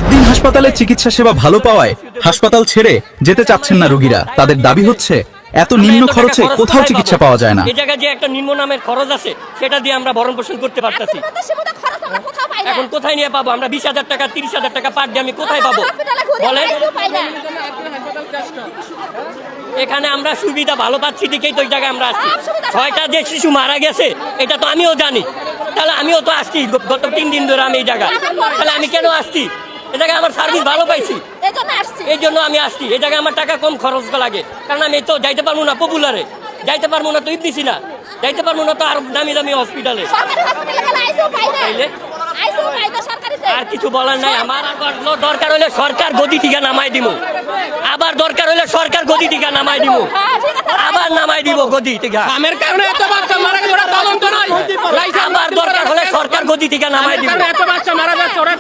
দিন হাসপাতালে চিকিৎসা সেবা ভালো পাওয়ায় হাসপাতাল ছেড়ে যেতে চাচ্ছেন না রোগীরা। তাদের দাবি হচ্ছে এত নিম্ন খরচে কোথাও চিকিৎসা পাওয়া যায় না। এই জায়গায় যে একটা নিম্ন নামের খরচ আছে সেটা দিয়ে আমরা ভরণ পোষণ করতে পারতাছি। এখন কোথায় নিয়ে পাবো আমরা? 20,000 টাকা 30,000 টাকা পার ডে আমি কোথায় পাবো বলেন? এখানে আমরা সুবিধা ভালো পাচ্ছি দেখেই তো ওই জায়গায় আমরা আসছি। 6টা যে শিশু মারা গেছে এটা তো আমিও জানি, তাহলে আমিও তো আসছি গত 3 দিন ধরে আমি এই জায়গায়। তাহলে আমি কেন আসছি? এই জায়গায় আমার সার্ভিস ভালো পাইছি, এই জন্য আমি আসছি। এই জায়গায় আমার টাকা কম খরচ লাগে, কারণ আমি তো যাইতে পারবো না পপুলারে, যাইতে পারবো না তো ইবনিসি না, যাইতে পারবো না তো আর দামি দামি হসপিটালে। আর কিছু বলার নাই আমার। দরকার হলে সরকার গদি থেকে নামাই দিব, আবার দরকার হলে সরকার গদি থেকে নামাই দিব, আবার নামাই দিব গদি থেকে। আমের কারণে এত বাচ্চা মারা গেছে, ওরা তদন্ত নাই। আবার দরকার হলে সরকার গদি থেকে নামাই দিব। এত বাচ্চা মারা যাচ্ছে, ওরা